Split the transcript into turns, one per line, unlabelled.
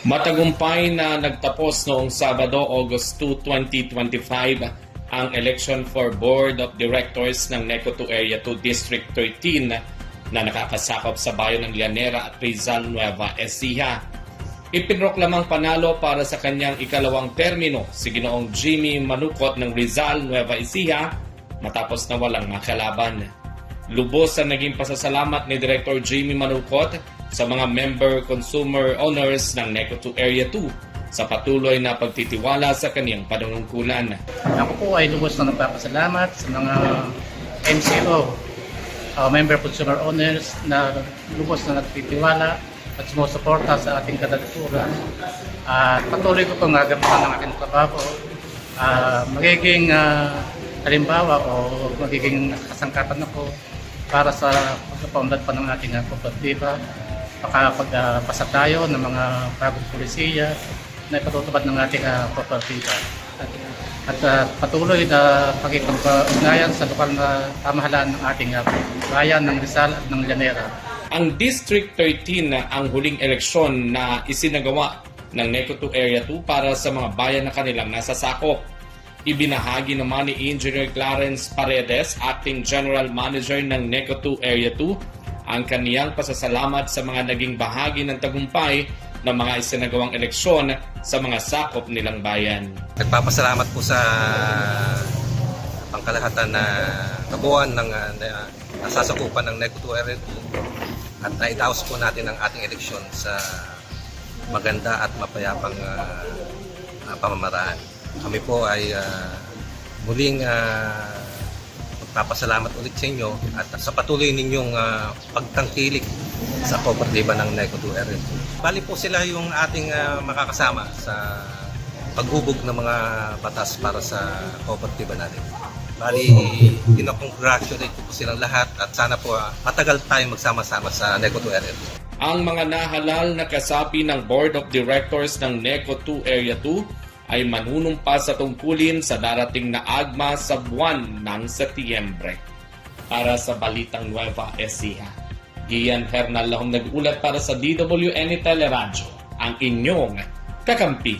Matagumpay na nagtapos noong Sabado, August 2, 2025 ang election for Board of Directors ng NECO 2 Area 2 District 13 na nakakasakop sa bayan ng Llanera at Rizal Nueva Ecija. Ipinroklamang panalo para sa kanyang ikalawang termino si Ginoong Jimmy Manucot ng Rizal Nueva Ecija matapos na walang makalaban. Lubos ang naging pasasalamat ni Director Jimmy Manucot sa mga member consumer owners ng NECO 2 Area 2 sa patuloy na pagtitiwala sa kaniyang panunungkulan.
Ako po ay lubos na nagpapasalamat sa mga MCO, member consumer owners na lubos na nagtitiwala at sumusuporta sa ating kandidatura. Patuloy ko pong gagamitan ng aking trabaho. Magiging halimbawa o magiging kasangkapan ako para sa pagpapaunlad pa ng ating kooperatiba. Makapagpasa tayo ng mga bagong polisiya na ipatutupad ng ating kooperatiba. At patuloy na pagkikipag-ugnayan sa lokal na pamahalaan ng ating bayan ng Rizal at ng Llanera.
Ang District 13 na ang huling eleksyon na isinagawa ng NECO 2 Area 2 para sa mga bayan na kanilang nasasakop. Ibinahagi naman ni Engineer Clarence Paredes, Acting General Manager ng NECO 2 Area 2, ang kaniyang pasasalamat sa mga naging bahagi ng tagumpay ng mga isinagawang eleksyon sa mga sakop nilang bayan.
Nagpapasalamat po sa pangkalahatan na kabuuan ng nasasakupan ng NECO 2 Area 2 at naidaos po natin ang ating eleksyon sa maganda at mapayapang pamamaraan. Kami po ay muling magpapasalamat ulit sa inyo at sa patuloy ninyong pagtangkilik sa kooperatiba ng NECO 2 Area 2. Bali po sila yung ating makakasama sa paghubog ng mga batas para sa kooperatiba natin. Bali, congratulate po silang lahat at sana po matagal tayong magsama-sama sa NECO 2 Area 2.
Ang mga nahalal na kasapi ng Board of Directors ng NECO 2 Area 2 ay manunumpa sa tungkulin sa darating na agma sa buwan ng Setyembre. Para sa Balitang Nueva Ecija, Gian Hernal Lahom nag-ulat para sa DWN Teleradyo, ang inyong kakampi.